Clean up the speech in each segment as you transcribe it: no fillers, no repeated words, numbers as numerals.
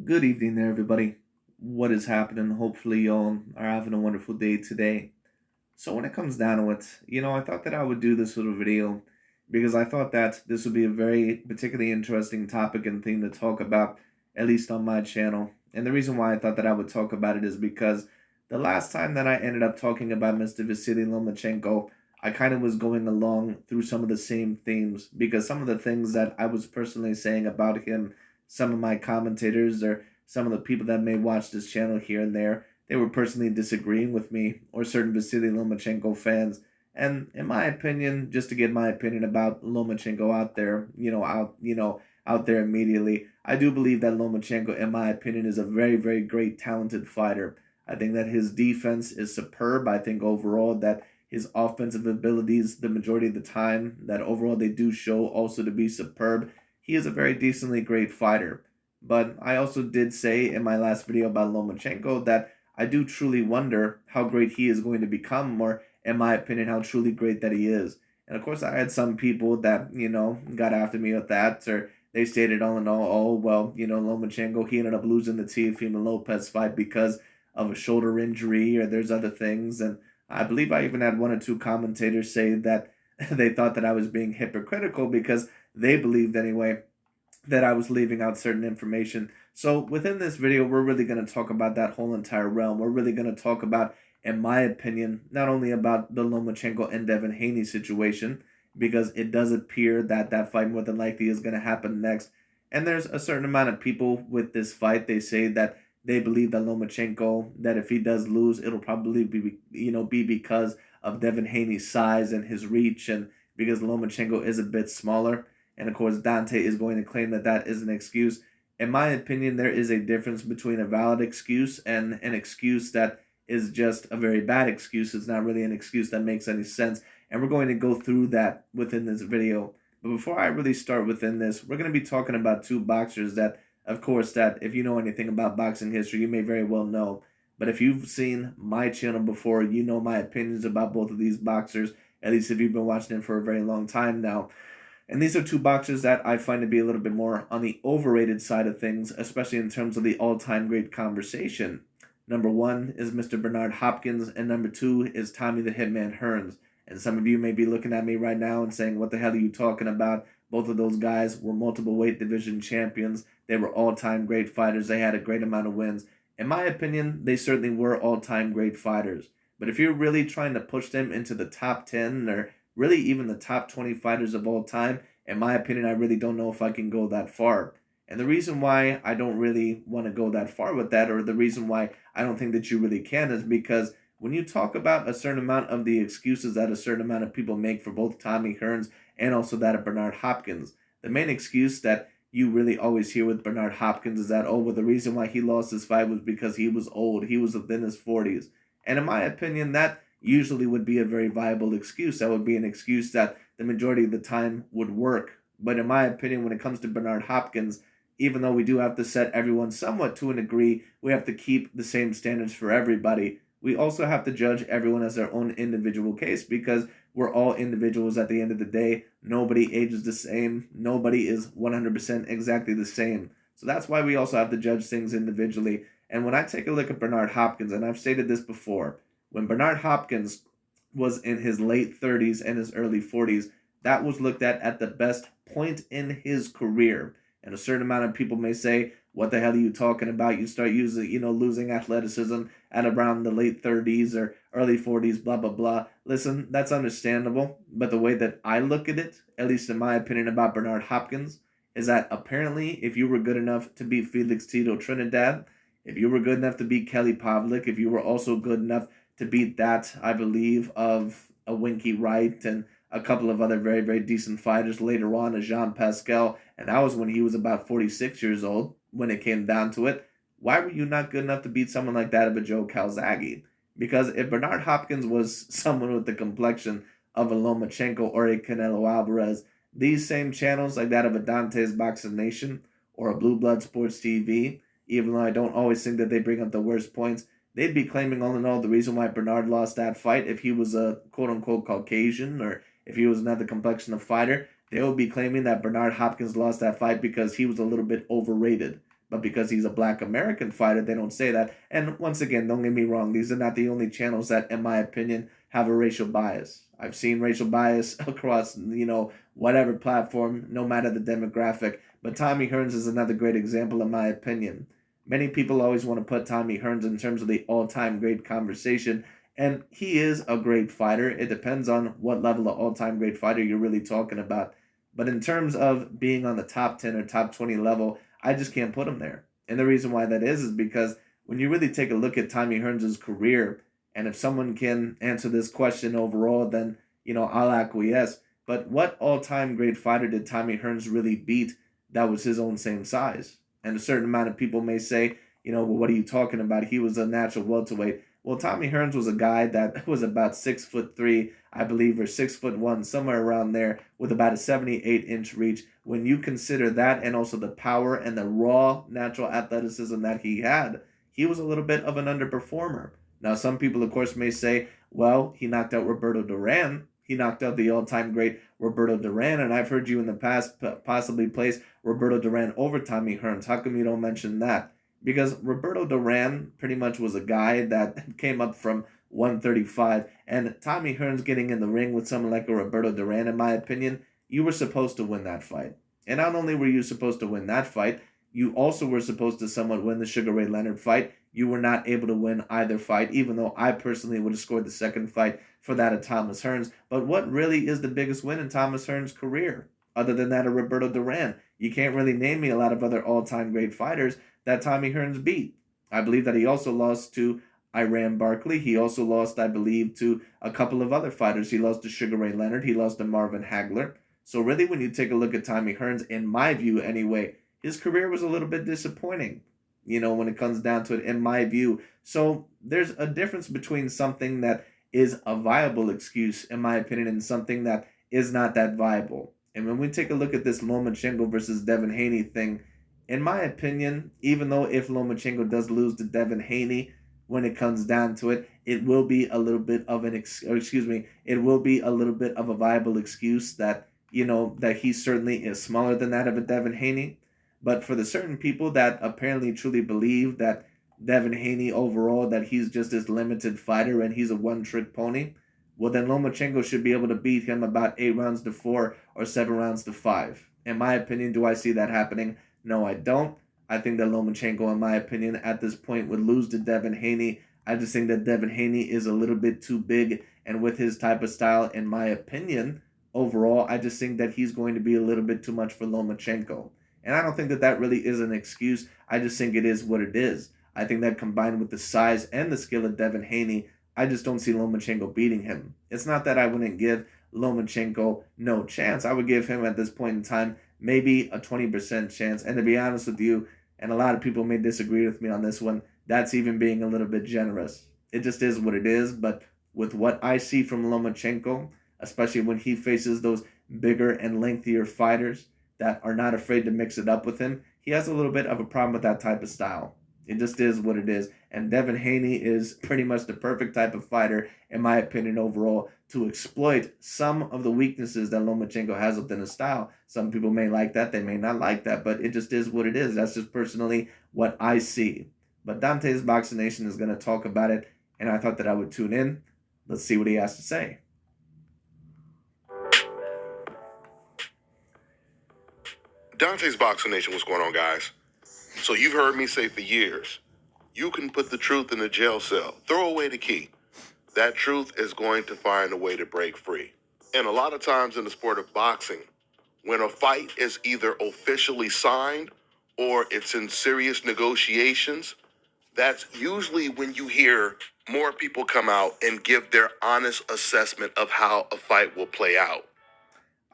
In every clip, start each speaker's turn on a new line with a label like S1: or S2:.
S1: Good evening there, everybody. What is happening? Hopefully, y'all are having a wonderful day today. So, when it comes down to it, I thought that I would do this little video because I thought that this would be a very particularly interesting topic and thing to talk about, at least on my channel. And the reason why I thought that I would talk about it is because the last time that I ended up talking about Mr. Vasily Lomachenko, I kind of was going along through some of the same themes because some of the things that I was personally saying about him, some of my commentators or some of the people that may watch this channel here and there, they were personally disagreeing with me or certain Vasily Lomachenko fans. And in my opinion, just to get my opinion about Lomachenko out there, out there immediately, I do believe that Lomachenko, in my opinion, is a very, very great, talented fighter. I think that his defense is superb. I think overall that his offensive abilities, the majority of the time, that overall they do show also to be superb. He is a very decently great fighter. But I also did say in my last video about Lomachenko that I do truly wonder how great he is going to become, or in my opinion, how truly great that he is. And of course, I had some people that, got after me with that, or they stated all in all, oh, well, Lomachenko, he ended up losing the Teofimo Lopez fight because of a shoulder injury, or there's other things. And I believe I even had one or two commentators say that they thought that I was being hypocritical because they believed anyway that I was leaving out certain information. So within this video, we're really going to talk about that whole entire realm. We're really going to talk about, in my opinion, not only about the Lomachenko and Devin Haney situation, because it does appear that that fight more than likely is going to happen next. And there's a certain amount of people with this fight. They say that they believe that Lomachenko, that if he does lose, it'll probably be because of Devin Haney's size and his reach, and because Lomachenko is a bit smaller. And of course, Dante is going to claim that that is an excuse. In my opinion, there is a difference between a valid excuse and an excuse that is just a very bad excuse. It's not really an excuse that makes any sense. And we're going to go through that within this video. But before I really start within this, we're going to be talking about two boxers that, of course, that if you know anything about boxing history, you may very well know. But if you've seen my channel before, you know my opinions about both of these boxers, at least if you've been watching them for a very long time now. And these are two boxers that I find to be a little bit more on the overrated side of things, especially in terms of the all-time great conversation. Number one is Mr. Bernard Hopkins, and number two is Tommy the Hitman Hearns. And some of you may be looking at me right now and saying, what the hell are you talking about? Both of those guys were multiple weight division champions. They were all-time great fighters. They had a great amount of wins. In my opinion, they certainly were all-time great fighters. But if you're really trying to push them into the top 10 or really even the top 20 fighters of all time, in my opinion, I really don't know if I can go that far. And the reason why I don't really want to go that far with that, or the reason why I don't think that you really can, is because when you talk about a certain amount of the excuses that a certain amount of people make for both Tommy Hearns and also that of Bernard Hopkins, the main excuse that you really always hear with Bernard Hopkins is that, oh, well, the reason why he lost his fight was because he was old. He was within his 40s. And in my opinion, that usually would be a very viable excuse. That would be an excuse that the majority of the time would work. But in my opinion, when it comes to Bernard Hopkins, even though we do have to set everyone somewhat to a degree, we have to keep the same standards for everybody. We also have to judge everyone as their own individual case because we're all individuals at the end of the day. Nobody ages the same. Nobody is 100% exactly the same. So that's why we also have to judge things individually. And when I take a look at Bernard Hopkins, and I've stated this before, when Bernard Hopkins was in his late 30s and his early 40s, that was looked at the best point in his career. And a certain amount of people may say, what the hell are you talking about? You start losing athleticism at around the late 30s or early 40s, blah, blah, blah. Listen, that's understandable. But the way that I look at it, at least in my opinion about Bernard Hopkins, is that apparently if you were good enough to beat Felix Tito Trinidad, if you were good enough to beat Kelly Pavlik, if you were also good enough to beat that, I believe, of a Winky Wright and a couple of other very, very decent fighters later on, a Jean Pascal, and that was when he was about 46 years old when it came down to it. Why were you not good enough to beat someone like that of a Joe Calzaghe? Because if Bernard Hopkins was someone with the complexion of a Lomachenko or a Canelo Alvarez, these same channels like that of a DontesBoxingNation or a Blue Blood Sports TV, even though I don't always think that they bring up the worst points, they'd be claiming all in all the reason why Bernard lost that fight, if he was a quote-unquote Caucasian or if he was another complexion of fighter, they would be claiming that Bernard Hopkins lost that fight because he was a little bit overrated. But because he's a black American fighter, they don't say that. And once again, don't get me wrong, these are not the only channels that, in my opinion, have a racial bias. I've seen racial bias across, whatever platform, no matter the demographic. But Tommy Hearns is another great example, in my opinion. Many people always want to put Tommy Hearns in terms of the all-time great conversation, and he is a great fighter. It depends on what level of all-time great fighter you're really talking about. But in terms of being on the top 10 or top 20 level, I just can't put him there. And the reason why that is because when you really take a look at Tommy Hearns' career, and if someone can answer this question overall, then, I'll acquiesce. But what all-time great fighter did Tommy Hearns really beat that was his own same size? And a certain amount of people may say, well, what are you talking about? He was a natural welterweight. Well, Tommy Hearns was a guy that was about 6'3", I believe, or 6'1", somewhere around there, with about a 78-inch reach. When you consider that and also the power and the raw natural athleticism that he had, he was a little bit of an underperformer. Now, some people, of course, may say, well, he knocked out Roberto Duran. He knocked out the all-time great Roberto Duran, and I've heard you in the past possibly place Roberto Duran over Tommy Hearns. How come you don't mention that? Because Roberto Duran pretty much was a guy that came up from 135, and Tommy Hearns getting in the ring with someone like a Roberto Duran, in my opinion, you were supposed to win that fight. And not only were you supposed to win that fight, you also were supposed to somewhat win the Sugar Ray Leonard fight. You were not able to win either fight, even though I personally would have scored the second fight for that of Thomas Hearns. But what really is the biggest win in Thomas Hearns' career, other than that of Roberto Duran? You can't really name me a lot of other all-time great fighters that Tommy Hearns beat. I believe that he also lost to Iran Barkley. He also lost, I believe, to a couple of other fighters. He lost to Sugar Ray Leonard. He lost to Marvin Hagler. So really, when you take a look at Tommy Hearns, in my view anyway, his career was a little bit disappointing, when it comes down to it, in my view. So there's a difference between something that is a viable excuse, in my opinion, and something that is not that viable. And when we take a look at this Lomachenko versus Devin Haney thing, in my opinion, even though if Lomachenko does lose to Devin Haney, when it comes down to it, it will be a little bit of it will be a little bit of a viable excuse that, that he certainly is smaller than that of a Devin Haney. But for the certain people that apparently truly believe that Devin Haney overall, that he's just this limited fighter and he's a one-trick pony, well, then Lomachenko should be able to beat him about 8 rounds to 4 or 7 rounds to 5. In my opinion, do I see that happening? No, I don't. I think that Lomachenko, in my opinion, at this point would lose to Devin Haney. I just think that Devin Haney is a little bit too big, and with his type of style, in my opinion, overall, I just think that he's going to be a little bit too much for Lomachenko. And I don't think that that really is an excuse. I just think it is what it is. I think that combined with the size and the skill of Devin Haney, I just don't see Lomachenko beating him. It's not that I wouldn't give Lomachenko no chance. I would give him at this point in time maybe a 20% chance. And to be honest with you, and a lot of people may disagree with me on this one, that's even being a little bit generous. It just is what it is. But with what I see from Lomachenko, especially when he faces those bigger and lengthier fighters that are not afraid to mix it up with him, he has a little bit of a problem with that type of style. It just is what it is. And Devin Haney is pretty much the perfect type of fighter, in my opinion, overall, to exploit some of the weaknesses that Lomachenko has within his style. Some people may like that, they may not like that, but it just is what it is. That's just personally what I see. But Dante's Boxing Nation is going to talk about it, and I thought that I would tune in. Let's see what he has to say.
S2: Dante's Boxing Nation, what's going on, guys? So you've heard me say for years, you can put the truth in a jail cell, throw away the key. That truth is going to find a way to break free. And a lot of times in the sport of boxing, when a fight is either officially signed or it's in serious negotiations, that's usually when you hear more people come out and give their honest assessment of how a fight will play out.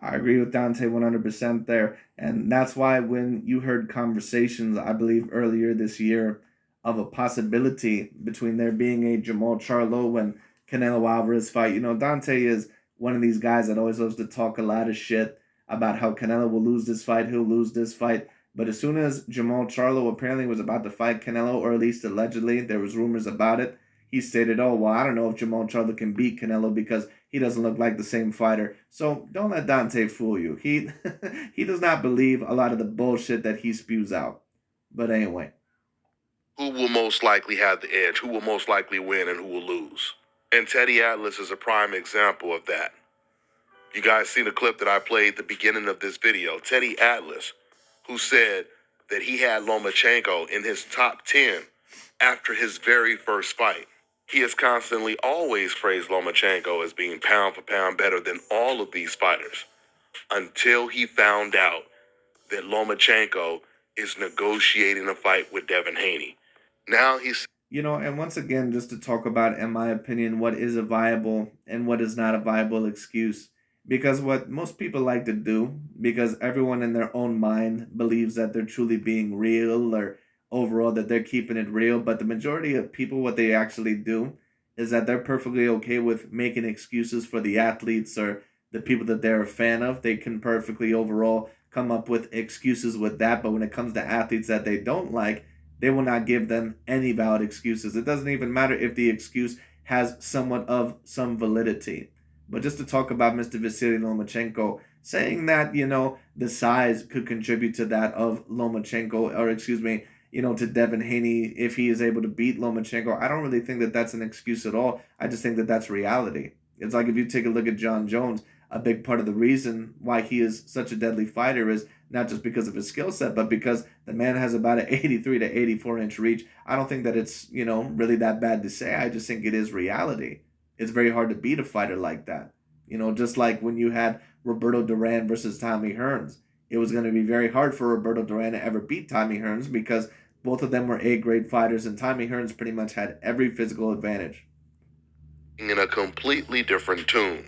S1: I agree with Dante 100% there. And that's why when you heard conversations, I believe earlier this year, of a possibility between there being a Jamal Charlo and Canelo Alvarez fight, Dante is one of these guys that always loves to talk a lot of shit about how Canelo will lose this fight, he'll lose this fight. But as soon as Jamal Charlo apparently was about to fight Canelo, or at least allegedly, there was rumors about it, he stated, oh, well, I don't know if Jamal Charlo can beat Canelo because he doesn't look like the same fighter. So don't let Dante fool you. He does not believe a lot of the bullshit that he spews out. But anyway.
S2: Who will most likely have the edge? Who will most likely win and who will lose? And Teddy Atlas is a prime example of that. You guys seen the clip that I played at the beginning of this video. Teddy Atlas, who said that he had Lomachenko in his top 10 after his very first fight. He has constantly always praised Lomachenko as being pound for pound better than all of these fighters until he found out that Lomachenko is negotiating a fight with Devin Haney. Now he's...
S1: And once again, just to talk about, in my opinion, what is a viable and what is not a viable excuse. Because what most people like to do, because everyone in their own mind believes that they're truly being real or overall that they're keeping it real. But the majority of people, what they actually do is that they're perfectly okay with making excuses for the athletes or the people that they're a fan of. They can perfectly overall come up with excuses with that. But when it comes to athletes that they don't like, they will not give them any valid excuses. It doesn't even matter if the excuse has somewhat of some validity. But just to talk about Mr. Vasily Lomachenko, saying that, the size could contribute to that of Lomachenko, or excuse me, to Devin Haney if he is able to beat Lomachenko, I don't really think that that's an excuse at all. I just think that that's reality. It's like if you take a look at John Jones, a big part of the reason why he is such a deadly fighter is not just because of his skill set, but because the man has about an 83 to 84-inch reach. I don't think that it's, really that bad to say. I just think it is reality. It's very hard to beat a fighter like that. Just like when you had Roberto Duran versus Tommy Hearns. It was going to be very hard for Roberto Duran to ever beat Tommy Hearns because both of them were A-grade fighters, and Tommy Hearns pretty much had every physical advantage.
S2: In a completely different tune,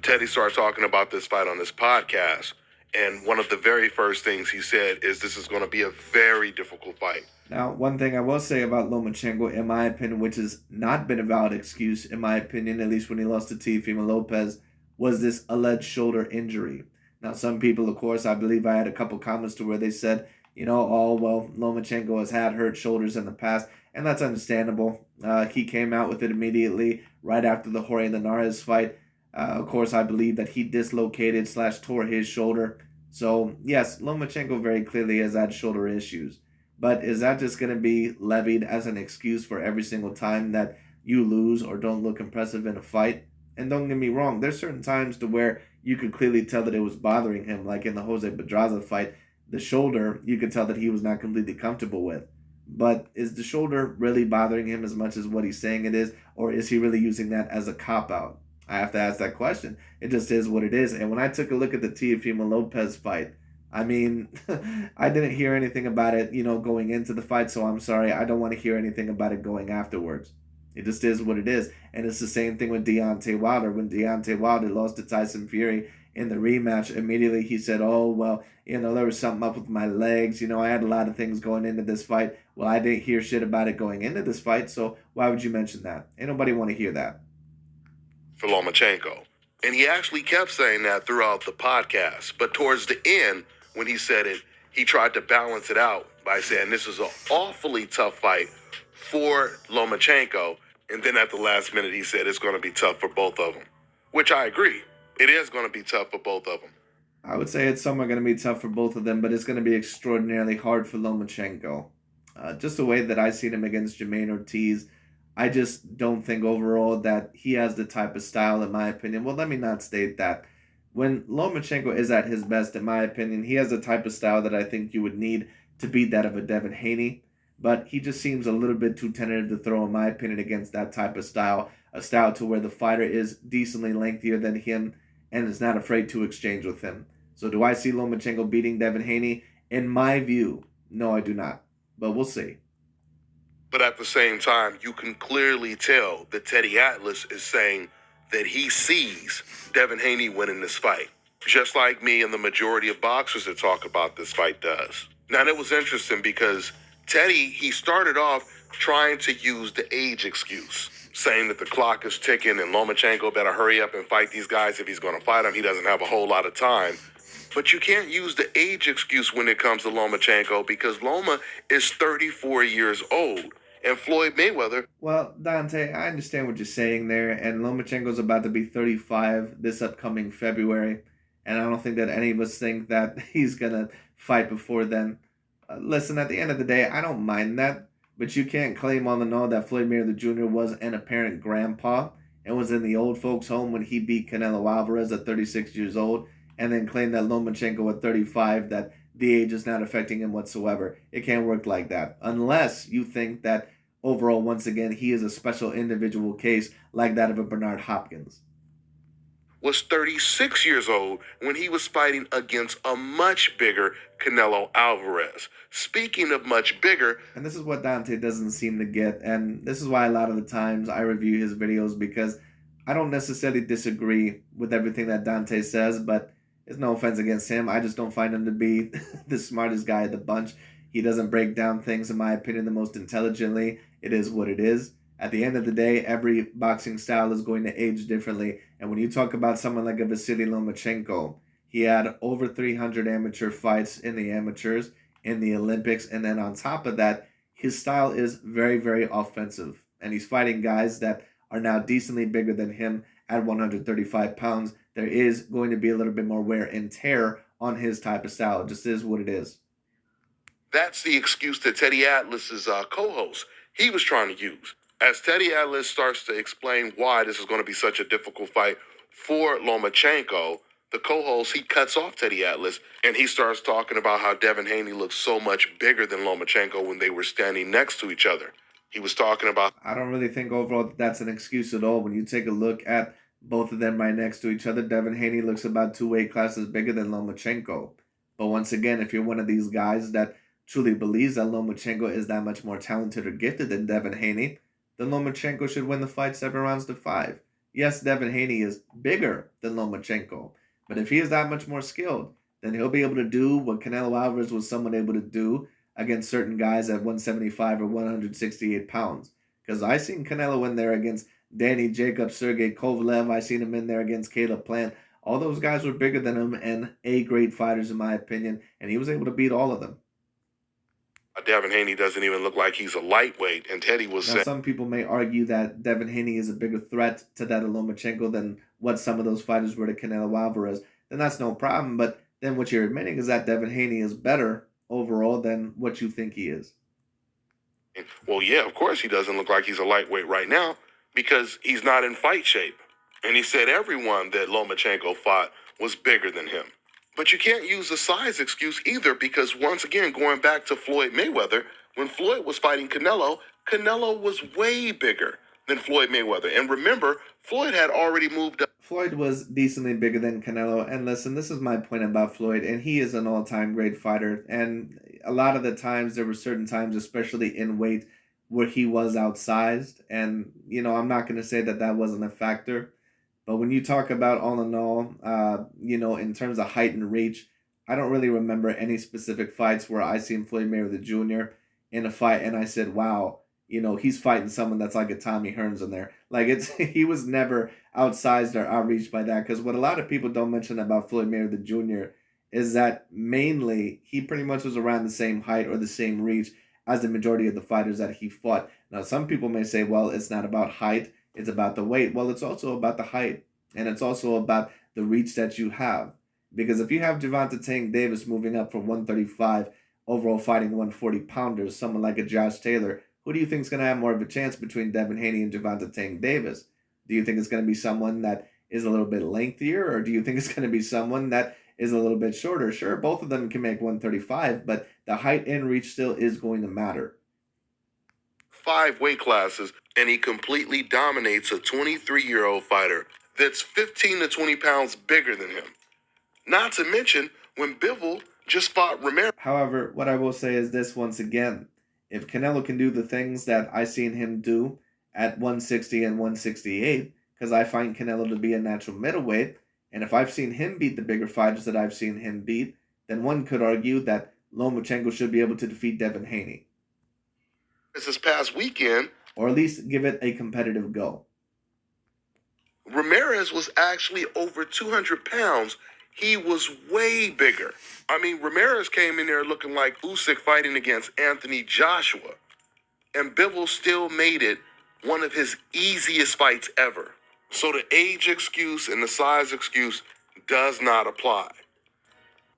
S2: Teddy started talking about this fight on this podcast, and one of the very first things he said is this is going to be a very difficult fight.
S1: Now, one thing I will say about Lomachenko, in my opinion, which has not been a valid excuse, in my opinion, at least when he lost to Teofimo Lopez, was this alleged shoulder injury. Now, some people, of course, I believe I had a couple comments to where they said, oh, well, Lomachenko has had hurt shoulders in the past, and that's understandable. He came out with it immediately right after the Jorge Linares fight. Of course, I believe that he dislocated / tore his shoulder. So, yes, Lomachenko very clearly has had shoulder issues. But is that just going to be levied as an excuse for every single time that you lose or don't look impressive in a fight? And don't get me wrong, there's certain times to where you could clearly tell that it was bothering him, like in the Jose Pedraza fight. The shoulder, you could tell that he was not completely comfortable with. But is the shoulder really bothering him as much as what he's saying it is? Or is he really using that as a cop-out? I have to ask that question. It just is what it is. And when I took a look at the Teofimo Lopez fight, I mean, I didn't hear anything about it, going into the fight, so I'm sorry. I don't want to hear anything about it going afterwards. It just is what it is. And it's the same thing with Deontay Wilder. When Deontay Wilder lost to Tyson Fury in the rematch, immediately he said, oh, well, there was something up with my legs. I had a lot of things going into this fight. Well, I didn't hear shit about it going into this fight, so why would you mention that? Ain't nobody want to hear that.
S2: For Lomachenko. And he actually kept saying that throughout the podcast. But towards the end, when he said it, he tried to balance it out by saying this is an awfully tough fight for Lomachenko. And then at the last minute, he said it's going to be tough for both of them, which I agree. It is going to be tough for both of them.
S1: I would say it's somewhat going to be tough for both of them, but it's going to be extraordinarily hard for Lomachenko. Just the way that I seen him against Jermaine Ortiz, I just don't think overall that he has the type of style, in my opinion. Well, let me not state that. When Lomachenko is at his best, in my opinion, he has the type of style that I think you would need to beat that of a Devin Haney. But he just seems a little bit too tentative to throw, in my opinion, against that type of style. A style to where the fighter is decently lengthier than him and is not afraid to exchange with him. So do I see Lomachenko beating Devin Haney? In my view, no, I do not. But we'll see.
S2: But at the same time, you can clearly tell that Teddy Atlas is saying that he sees Devin Haney winning this fight, just like me and the majority of boxers that talk about this fight does. Now, it was interesting because Teddy, he started off trying to use the age excuse, saying that the clock is ticking and Lomachenko better hurry up and fight these guys if he's going to fight them. He doesn't have a whole lot of time. But you can't use the age excuse when it comes to Lomachenko because Loma is 34 years old. And Floyd Mayweather.
S1: Well, Dante, I understand what you're saying there, and Lomachenko's about to be 35 this upcoming February, and I don't think that any of us think that he's going to fight before then. Listen, at the end of the day, I don't mind that, but you can't claim on the no that Floyd Mayweather Jr. was an apparent grandpa and was in the old folks' home when he beat Canelo Alvarez at 36 years old, and then claim that Lomachenko at 35 that the age is not affecting him whatsoever. It can't work like that unless you think that overall, once again, he is a special individual case like that of a Bernard Hopkins.
S2: Was 36 years old when he was fighting against a much bigger Canelo Alvarez. Speaking of much bigger,
S1: and this is what Dante doesn't seem to get, and this is why a lot of the times I review his videos, because I don't necessarily disagree with everything that Dante says, but it's no offense against him. I just don't find him to be the smartest guy of the bunch. He doesn't break down things, in my opinion, the most intelligently. It is what it is. At the end of the day, every boxing style is going to age differently. And when you talk about someone like a Vasily Lomachenko, he had over 300 amateur fights in the amateurs, in the Olympics. And then on top of that, his style is very, very offensive. And he's fighting guys that are now decently bigger than him at 135 pounds. There is going to be a little bit more wear and tear on his type of style. It just is what it is.
S2: That's the excuse that Teddy Atlas's co-host, he was trying to use. As Teddy Atlas starts to explain why this is going to be such a difficult fight for Lomachenko, the co-host, he cuts off Teddy Atlas, and he starts talking about how Devin Haney looks so much bigger than Lomachenko when they were standing next to each other. He was talking about...
S1: I don't really think overall that's an excuse at all. When you take a look at both of them right next to each other, Devin Haney looks about 2 weight classes bigger than Lomachenko. But once again, if you're one of these guys that truly believes that Lomachenko is that much more talented or gifted than Devin Haney, then Lomachenko should win the fight 7 rounds to 5. Yes, Devin Haney is bigger than Lomachenko, but if he is that much more skilled, then he'll be able to do what Canelo Alvarez was someone able to do against certain guys at 175 or 168 pounds. Because I seen Canelo in there against Danny Jacobs, Sergey Kovalev. I seen him in there against Caleb Plant. All those guys were bigger than him and A-grade fighters, in my opinion, and he was able to beat all of them.
S2: Devin Haney doesn't even look like he's a lightweight, and Teddy was
S1: now,
S2: saying...
S1: Some people may argue that Devin Haney is a bigger threat to that of Lomachenko than what some of those fighters were to Canelo Alvarez. Then that's no problem, but then what you're admitting is that Devin Haney is better overall than what you think he is.
S2: Well, yeah, of course he doesn't look like he's a lightweight right now because he's not in fight shape. And he said everyone that Lomachenko fought was bigger than him. But you can't use the size excuse either because, once again, going back to Floyd Mayweather, when Floyd was fighting Canelo, Canelo was way bigger than Floyd Mayweather. And remember, Floyd had already moved up.
S1: Floyd was decently bigger than Canelo. And listen, this is my point about Floyd, and he is an all-time great fighter. And a lot of the times, there were certain times, especially in weight, where he was outsized. And, I'm not going to say that that wasn't a factor. But when you talk about all in all, in terms of height and reach, I don't really remember any specific fights where I seen Floyd Mayweather Jr. in a fight and I said, wow, he's fighting someone that's like a Tommy Hearns in there. Like he was never outsized or outreached by that. Because what a lot of people don't mention about Floyd Mayweather Jr. is that mainly he pretty much was around the same height or the same reach as the majority of the fighters that he fought. Now, some people may say, well, it's not about height. It's about the weight. Well, it's also about the height, and it's also about the reach that you have. Because if you have Gervonta Tank Davis moving up from 135, overall fighting 140-pounders, someone like a Josh Taylor, who do you think is going to have more of a chance between Devin Haney and Gervonta Tank Davis? Do you think it's going to be someone that is a little bit lengthier, or do you think it's going to be someone that is a little bit shorter? Sure, both of them can make 135, but the height and reach still is going to matter.
S2: 5 weight classes, and he completely dominates a 23-year-old fighter that's 15 to 20 pounds bigger than him. Not to mention when Bivol just fought Ramirez.
S1: However, what I will say is this once again. If Canelo can do the things that I seen him do at 160 and 168, because I find Canelo to be a natural middleweight, and if I've seen him beat the bigger fighters that I've seen him beat, then one could argue that Lomachenko should be able to defeat Devin Haney.
S2: This past weekend,
S1: or at least give it a competitive go.
S2: Ramirez was actually over 200 pounds. He was way bigger. I mean, Ramirez came in there looking like Usyk fighting against Anthony Joshua. And Bivol still made it one of his easiest fights ever. So the age excuse and the size excuse does not apply.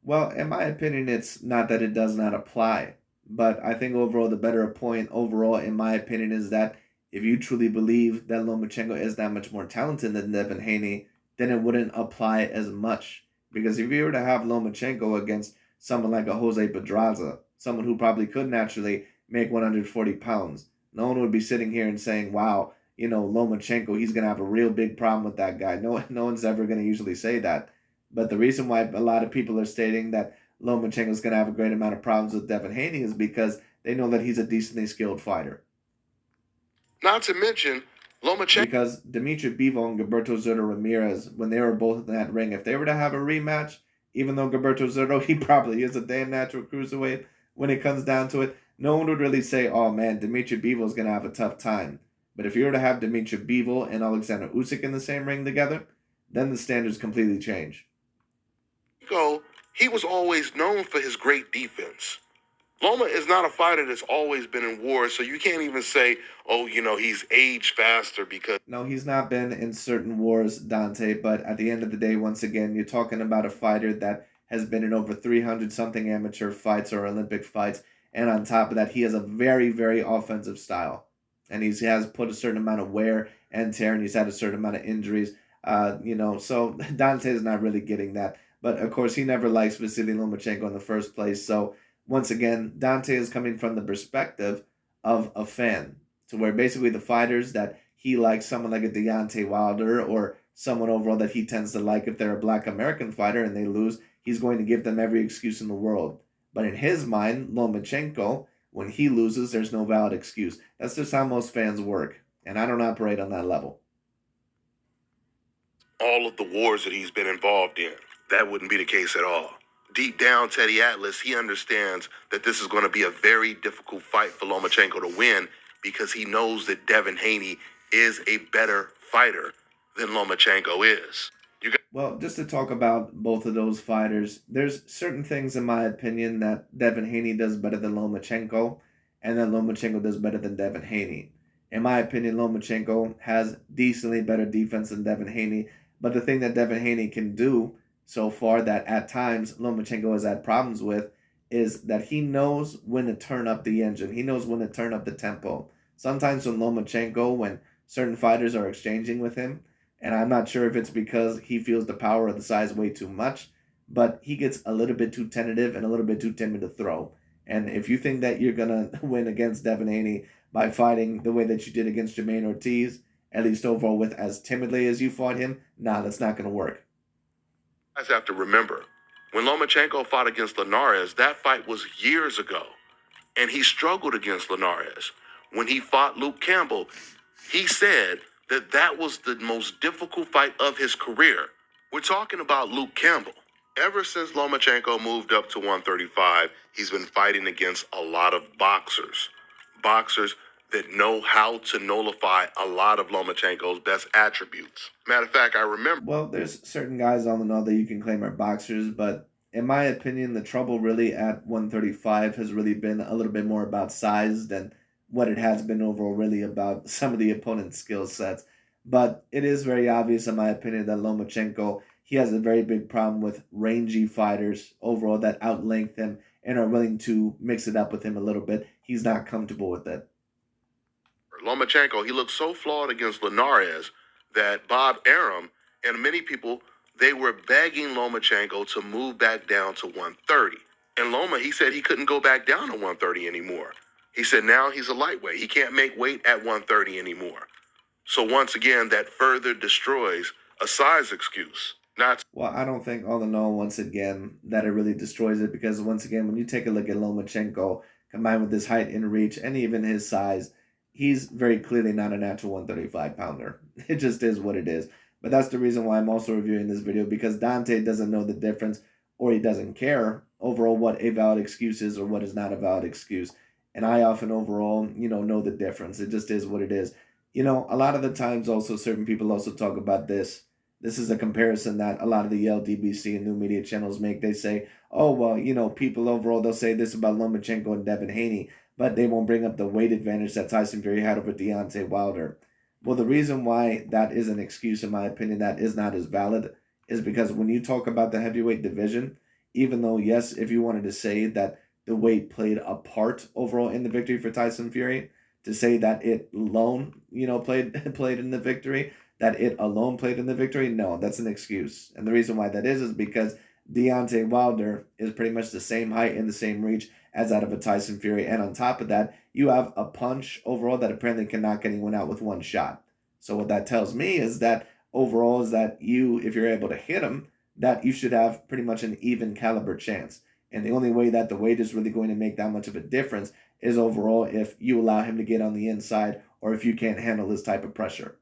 S1: Well, in my opinion, it's not that it does not apply. But I think overall, the better point overall, in my opinion, is that if you truly believe that Lomachenko is that much more talented than Devin Haney, then it wouldn't apply as much. Because if you were to have Lomachenko against someone like a Jose Pedraza, someone who probably could naturally make 140 pounds, no one would be sitting here and saying, wow, Lomachenko, he's going to have a real big problem with that guy. No one's ever going to usually say that. But the reason why a lot of people are stating that Lomachenko is going to have a great amount of problems with Devin Haney is because they know that he's a decently skilled fighter.
S2: Not to mention, Lomachenko.
S1: Because Dimitri Bivol and Gilberto Zurdo Ramirez, when they were both in that ring, if they were to have a rematch, even though Gilberto Zurdo, he probably is a damn natural cruiserweight when it comes down to it, no one would really say, oh man, Dimitri Bivol is going to have a tough time. But if you were to have Dimitri Bivol and Alexander Usyk in the same ring together, then the standards completely change.
S2: He was always known for his great defense. Loma is not a fighter that's always been in wars, so you can't even say, oh, he's aged faster because...
S1: No, he's not been in certain wars, Dante, but at the end of the day, once again, you're talking about a fighter that has been in over 300-something amateur fights or Olympic fights, and on top of that, he has a very, very offensive style. And he has put a certain amount of wear and tear, and he's had a certain amount of injuries, so Dante is not really getting that. But, of course, he never likes Vasily Lomachenko in the first place, so... Once again, Dante is coming from the perspective of a fan, to where basically the fighters that he likes, someone like a Deontay Wilder or someone overall that he tends to like, if they're a Black American fighter and they lose, he's going to give them every excuse in the world. But in his mind, Lomachenko, when he loses, there's no valid excuse. That's just how most fans work, and I don't operate on that level.
S2: All of the wars that he's been involved in, that wouldn't be the case at all. Deep down, Teddy Atlas, he understands that this is going to be a very difficult fight for Lomachenko to win because he knows that Devin Haney is a better fighter than Lomachenko is.
S1: Well, just to talk about both of those fighters, there's certain things, in my opinion, that Devin Haney does better than Lomachenko, and that Lomachenko does better than Devin Haney. In my opinion, Lomachenko has decently better defense than Devin Haney, but the thing that Devin Haney can do so far that at times Lomachenko has had problems with is that he knows when to turn up the engine. He knows when to turn up the tempo. Sometimes when Lomachenko, when certain fighters are exchanging with him, and I'm not sure if it's because he feels the power of the size way too much, but he gets a little bit too tentative and a little bit too timid to throw. And if you think that you're going to win against Devin Haney by fighting the way that you did against Jermaine Ortiz, at least overall with as timidly as you fought him, nah, that's not going to work.
S2: You guys have to remember, when Lomachenko fought against Linares, that fight was years ago, and he struggled against Linares. When he fought Luke Campbell, he said that that was the most difficult fight of his career. We're talking about Luke Campbell. Ever since Lomachenko moved up to 135, he's been fighting against a lot of boxers. Boxers that know how to nullify a lot of Lomachenko's best attributes. Matter of fact, I remember...
S1: Well, there's certain guys on the know that you can claim are boxers, but in my opinion, the trouble really at 135 has really been a little bit more about size than what it has been overall really about some of the opponent's skill sets. But it is very obvious, in my opinion, that Lomachenko, he has a very big problem with rangy fighters overall that outlength him and are willing to mix it up with him a little bit. He's not comfortable with it.
S2: Lomachenko, he looked so flawed against Linares that Bob Arum and many people, they were begging Lomachenko to move back down to 130. And Loma, he said he couldn't go back down to 130 anymore. He said now he's a lightweight. He can't make weight at 130 anymore. So once again, that further destroys a size excuse.
S1: Well, I don't think all in all, once again, that it really destroys it, because once again, when you take a look at Lomachenko, combined with his height and reach and even his size, he's very clearly not a natural 135-pounder. It just is what it is. But that's the reason why I'm also reviewing this video, because Dante doesn't know the difference, or he doesn't care overall what a valid excuse is or what is not a valid excuse. And I often overall, know the difference. It just is what it is. A lot of the times also certain people also talk about this. This is a comparison that a lot of the LDBC and new media channels make. They say, oh, well, people overall, they'll say this about Lomachenko and Devin Haney, but they won't bring up the weight advantage that Tyson Fury had over Deontay Wilder. Well, the reason why that is an excuse, in my opinion, that is not as valid, is because when you talk about the heavyweight division, even though, yes, if you wanted to say that the weight played a part overall in the victory for Tyson Fury. To say that it alone, played in the victory, that it alone played in the victory, no, that's an excuse. And the reason why that is because Deontay Wilder is pretty much the same height and the same reach as that of a Tyson Fury. And on top of that, you have a punch overall that apparently can knock anyone out with one shot. So what that tells me is that overall is that if you're able to hit him, that you should have pretty much an even caliber chance. And the only way that the weight is really going to make that much of a difference is overall if you allow him to get on the inside or if you can't handle this type of pressure.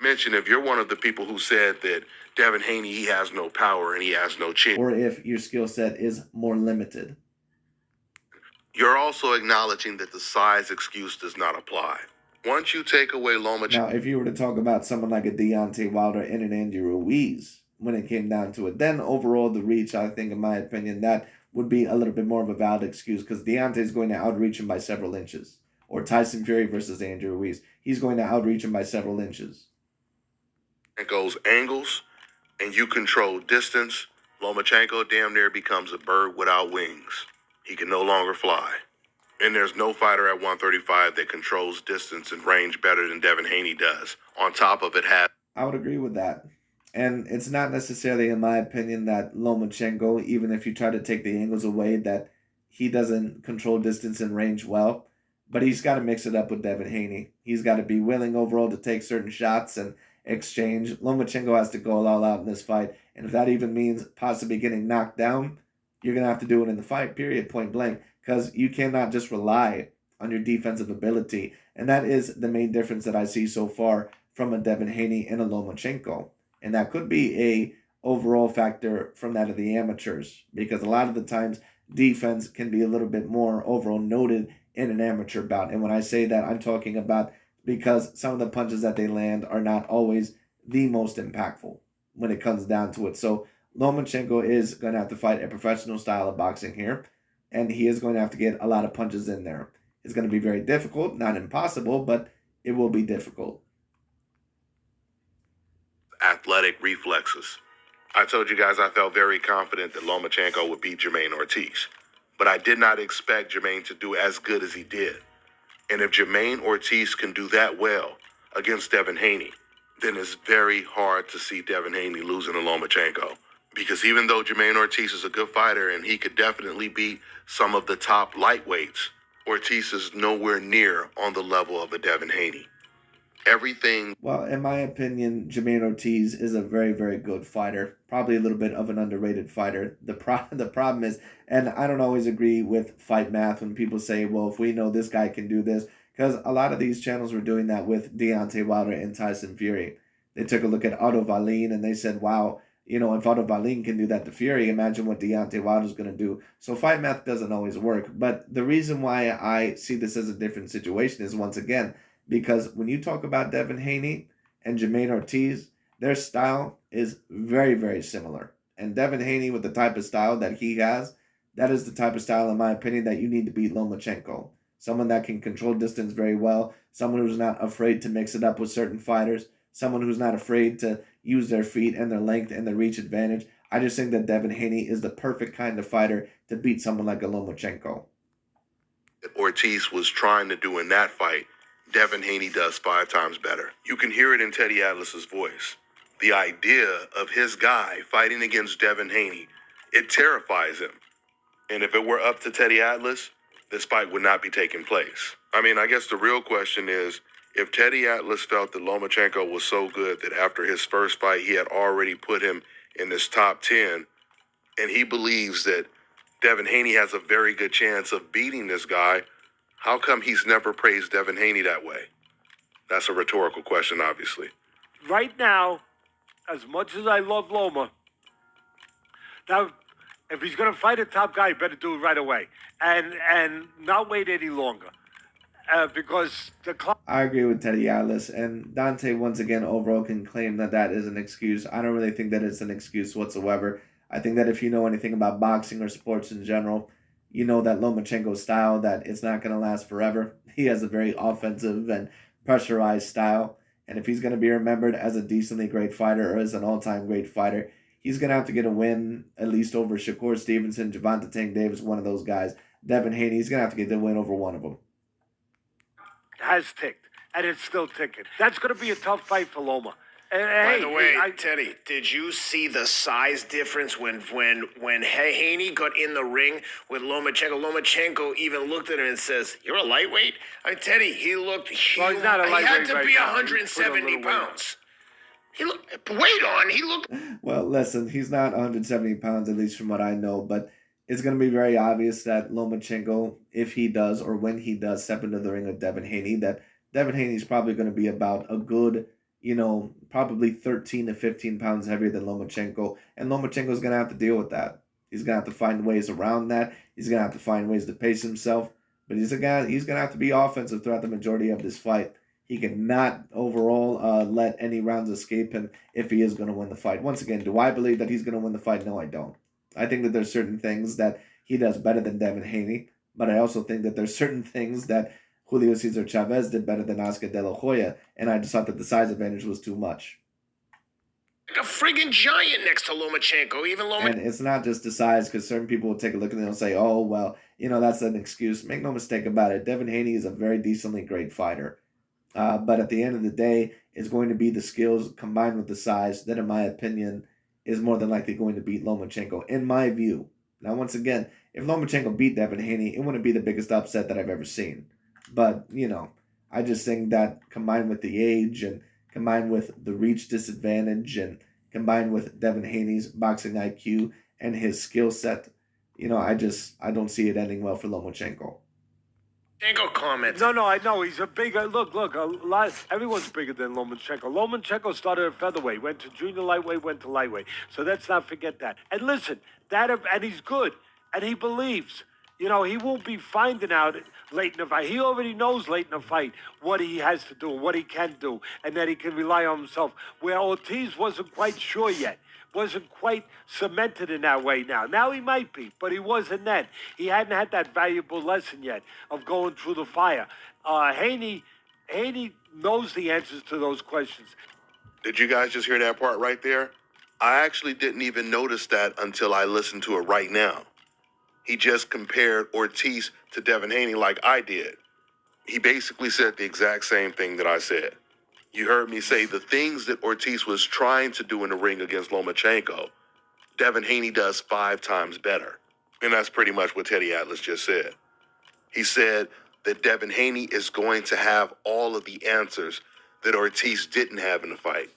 S2: Mention if you're one of the people who said that Devin Haney, he has no power and he has no chin.
S1: Or if your skill set is more limited.
S2: You're also acknowledging that the size excuse does not apply. Once you take away Lomachenko...
S1: Now, if you were to talk about someone like a Deontay Wilder and an Andy Ruiz, when it came down to it, then overall the reach, I think, in my opinion, that would be a little bit more of a valid excuse because Deontay is going to outreach him by several inches. Or Tyson Fury versus Andy Ruiz, he's going to outreach him by several inches.
S2: Lomachenko's angles, and you control distance, Lomachenko damn near becomes a bird without wings. He can no longer fly. And there's no fighter at 135 that controls distance and range better than Devin Haney does. On top of it,
S1: I would agree with that. And it's not necessarily, in my opinion, that Lomachenko, even if you try to take the angles away, that he doesn't control distance and range well. But he's got to mix it up with Devin Haney. He's got to be willing overall to take certain shots and exchange. Lomachenko has to go all out in this fight. And if that even means possibly getting knocked down, you're going to have to do it in the fight, period, point blank. Because you cannot just rely on your defensive ability. And that is the main difference that I see so far from a Devin Haney and a Lomachenko. And that could be a overall factor from that of the amateurs. Because a lot of the times, defense can be a little bit more overall noted in an amateur bout. And when I say that, I'm talking about because some of the punches that they land are not always the most impactful when it comes down to it. So Lomachenko is going to have to fight a professional style of boxing here. And he is going to have to get a lot of punches in there. It's going to be very difficult, not impossible, but it will be difficult.
S2: Athletic reflexes. I told you guys I felt very confident that Lomachenko would beat Jermaine Ortiz. But I did not expect Jermaine to do as good as he did. And if Jermaine Ortiz can do that well against Devin Haney, then it's very hard to see Devin Haney losing to Lomachenko. Because even though Jermaine Ortiz is a good fighter and he could definitely beat some of the top lightweights, Ortiz is nowhere near on the level of a Devin Haney.
S1: Well, in my opinion, Jermaine Ortiz is a very, very good fighter. Probably a little bit of an underrated fighter. The problem is, and I don't always agree with fight math when people say, well, if we know this guy can do this, because a lot of these channels were doing that with Deontay Wilder and Tyson Fury. They took a look at Otto Wallin and they said, wow, if Otto Wallin can do that to Fury, imagine what Deontay Wilder's going to do. So fight math doesn't always work. But the reason why I see this as a different situation is, once again, because when you talk about Devin Haney and Jermaine Ortiz, their style is very, very similar. And Devin Haney, with the type of style that he has, that is the type of style, in my opinion, that you need to beat Lomachenko. Someone that can control distance very well, someone who's not afraid to mix it up with certain fighters, someone who's not afraid to use their feet and their length and their reach advantage. I just think that Devin Haney is the perfect kind of fighter to beat someone like a Lomachenko.
S2: Ortiz was trying to do in that fight, Devin Haney does 5 times better. You can hear it in Teddy Atlas's voice. The idea of his guy fighting against Devin Haney, it terrifies him. And if it were up to Teddy Atlas, this fight would not be taking place. I mean, I guess the real question is, if Teddy Atlas felt that Lomachenko was so good that after his first fight he had already put him in his top 10, and he believes that Devin Haney has a very good chance of beating this guy, how come he's never praised Devin Haney that way? That's a rhetorical question, obviously.
S3: Right now, as much as I love Loma, now, if he's going to fight a top guy, he better do it right away and not wait any longer. Because
S1: I agree with Teddy Atlas, and Dante once again overall can claim that that is an excuse. I don't really think that it's an excuse whatsoever. I think that if you know anything about boxing or sports in general, you know that Lomachenko's style, that it's not going to last forever. He has a very offensive and pressurized style, and if he's going to be remembered as a decently great fighter or as an all-time great fighter, he's going to have to get a win, at least over Shakur Stevenson, Gervonta Tank Davis, one of those guys. Devin Haney, he's going to have to get the win over one of them.
S3: Has ticked, and it's still ticking. That's going to be a tough fight for Loma.
S4: By the way, Teddy, did you see the size difference when Haney got in the ring with Lomachenko? Lomachenko even looked at him and says, "You're a lightweight." I mean, Teddy, he looked huge.
S3: Well, he's not a
S4: He had
S3: lightweight
S4: to
S3: right
S4: be
S3: now.
S4: 170 pounds. He looked weight on. He looked.
S1: Well, listen, he's not 170 pounds, at least from what I know, but it's going to be very obvious that Lomachenko, if he does or when he does step into the ring with Devin Haney, that Devin Haney's probably going to be about a good, probably 13 to 15 pounds heavier than Lomachenko, and Lomachenko's going to have to deal with that. He's going to have to find ways around that. He's going to have to find ways to pace himself, but he's going to have to be offensive throughout the majority of this fight. He cannot overall let any rounds escape him if he is going to win the fight. Once again, do I believe that he's going to win the fight? No, I don't. I think that there's certain things that he does better than Devin Haney, but I also think that there's certain things that Julio Cesar Chavez did better than Oscar De La Hoya, and I just thought that the size advantage was too much.
S4: Like a friggin' giant next to Lomachenko.
S1: And it's not just the size, because certain people will take a look at it and say, oh, well, that's an excuse. Make no mistake about it. Devin Haney is a very decently great fighter. But at the end of the day, it's going to be the skills combined with the size that, in my opinion, is more than likely going to beat Lomachenko, in my view. Now, once again, if Lomachenko beat Devin Haney, it wouldn't be the biggest upset that I've ever seen. But, I just think that combined with the age and combined with the reach disadvantage and combined with Devin Haney's boxing IQ and his skill set, I don't see it ending well for Lomachenko.
S4: Comment.
S3: No, I know he's a bigger. Look, a lot. Everyone's bigger than Lomachenko. Lomachenko started at featherweight, went to junior lightweight, went to lightweight. So let's not forget that. And listen, and he's good, and he believes. He won't be finding out late in the fight. He already knows late in the fight what he has to do, what he can do, and that he can rely on himself. Where Ortiz wasn't quite sure yet. Wasn't quite cemented in that way now. Now he might be, but he wasn't then. He hadn't had that valuable lesson yet of going through the fire. Haney knows the answers to those questions.
S2: Did you guys just hear that part right there? I actually didn't even notice that until I listened to it right now. He just compared Ortiz to Devin Haney like I did. He basically said the exact same thing that I said. You heard me say the things that Ortiz was trying to do in the ring against Lomachenko, Devin Haney does 5 times better. And that's pretty much what Teddy Atlas just said. He said that Devin Haney is going to have all of the answers that Ortiz didn't have in the fight.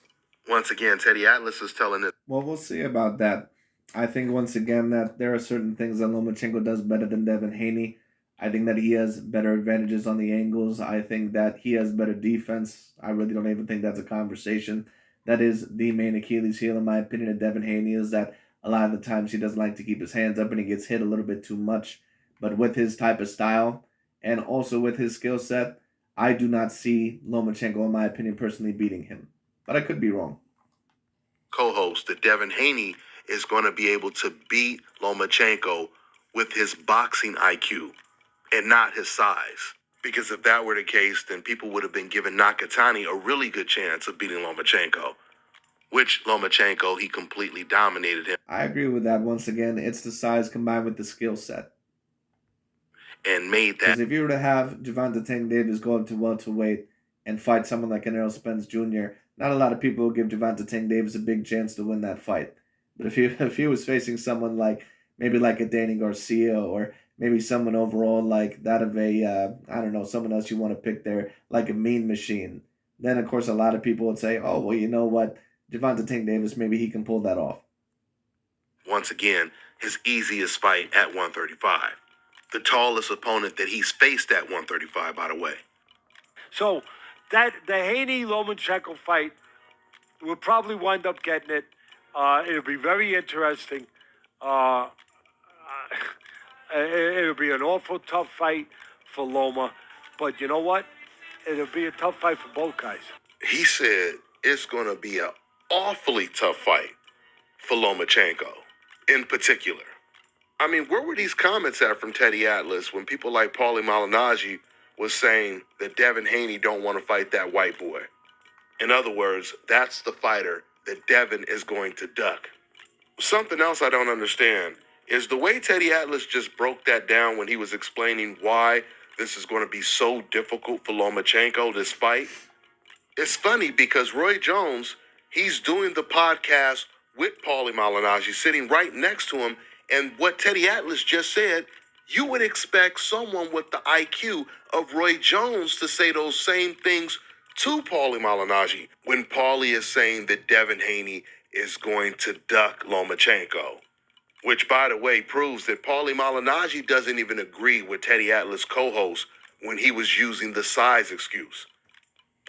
S2: Once again, Teddy Atlas is telling it.
S1: Well, we'll see about that. I think, once again, that there are certain things that Lomachenko does better than Devin Haney. I think that he has better advantages on the angles. I think that he has better defense. I really don't even think that's a conversation. That is the main Achilles heel, in my opinion, of Devin Haney, is that a lot of the times he doesn't like to keep his hands up and he gets hit a little bit too much. But with his type of style and also with his skill set, I do not see Lomachenko, in my opinion, personally beating him. But I could be wrong.
S2: Co-host that Devin Haney is going to be able to beat Lomachenko with his boxing IQ. And not his size. Because if that were the case, then people would have been giving Nakatani a really good chance of beating Lomachenko. Which Lomachenko, he completely dominated him.
S1: I agree with that. Once again, it's the size combined with the skill set.
S2: And made that.
S1: Because if you were to have Gervonta Tank Davis go up to welterweight and fight someone like Errol Spence Jr., not a lot of people will give Gervonta Tank Davis a big chance to win that fight. But if he was facing someone like a Danny Garcia, or maybe someone overall like that of someone else you want to pick there, like a Mean Machine, then of course a lot of people would say, oh, well, you know what, Gervonta Tank Davis, maybe he can pull that off.
S2: Once again, his easiest fight at 135. The tallest opponent that he's faced at 135, by the way.
S3: So the Haney-Lomachenko fight, we'll probably wind up getting it. It'll be very interesting. It'll be an awful tough fight for Loma. But you know what? It'll be a tough fight for both guys.
S2: He said it's going to be an awfully tough fight for Lomachenko in particular. I mean, where were these comments at from Teddy Atlas when people like Paulie Malignaggi was saying that Devin Haney don't want to fight that white boy? In other words, that's the fighter that Devin is going to duck. Something else I don't understand is the way Teddy Atlas just broke that down when he was explaining why this is going to be so difficult for Lomachenko, this fight. It's funny because Roy Jones, he's doing the podcast with Paulie Malignaggi, sitting right next to him. And what Teddy Atlas just said, you would expect someone with the IQ of Roy Jones to say those same things to Paulie Malignaggi when Paulie is saying that Devin Haney is going to duck Lomachenko. Which, by the way, proves that Paulie Malignaggi doesn't even agree with Teddy Atlas' co-host when he was using the size excuse.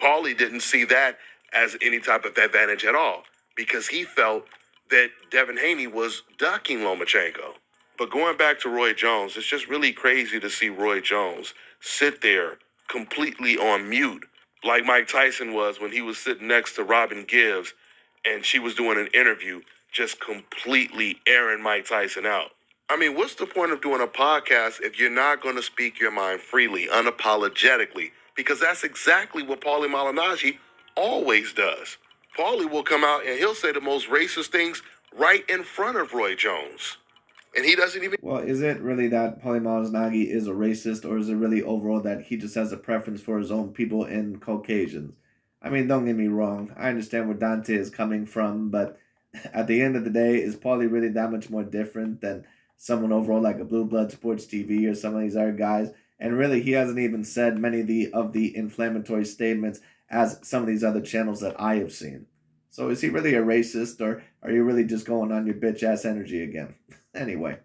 S2: Paulie didn't see that as any type of advantage at all because he felt that Devin Haney was ducking Lomachenko. But going back to Roy Jones, it's just really crazy to see Roy Jones sit there completely on mute, like Mike Tyson was when he was sitting next to Robin Gibbs and she was doing an interview, just completely airing Mike Tyson out. I mean, what's the point of doing a podcast if you're not going to speak your mind freely, unapologetically? Because that's exactly what Paulie Malignaggi always does. Paulie will come out and he'll say the most racist things right in front of Roy Jones. And he doesn't even...
S1: Well, is it really that Paulie Malignaggi is a racist, or is it really overall that he just has a preference for his own people and Caucasians? I mean, don't get me wrong. I understand where Dante is coming from, but at the end of the day, is Paulie really that much more different than someone overall like a Blue Blood Sports TV or some of these other guys? And really, he hasn't even said many of the inflammatory statements as some of these other channels that I have seen. So is he really a racist, or are you really just going on your bitch-ass energy again? Anyway.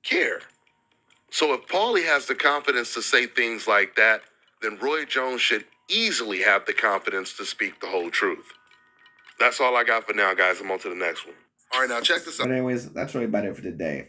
S2: Care. So if Paulie has the confidence to say things like that, then Roy Jones should easily have the confidence to speak the whole truth. That's all I got for now, guys. I'm on to the next one. All right, now check this out.
S1: But anyways, that's really about it for today.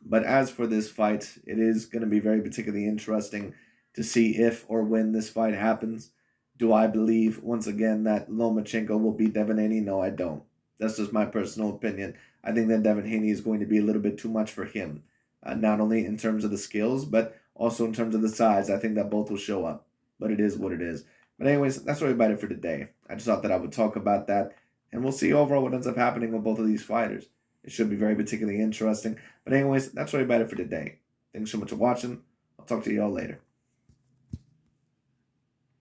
S1: But as for this fight, it is going to be very particularly interesting to see if or when this fight happens. Do I believe, once again, that Lomachenko will beat Devin Haney? No, I don't. That's just my personal opinion. I think that Devin Haney is going to be a little bit too much for him. Not only in terms of the skills, but also in terms of the size. I think that both will show up. But it is what it is. But anyways, that's really about it for today. I just thought that I would talk about that. And we'll see overall what ends up happening with both of these fighters. It should be very particularly interesting. But anyways, that's really about it for today. Thanks so much for watching. I'll talk to you all later.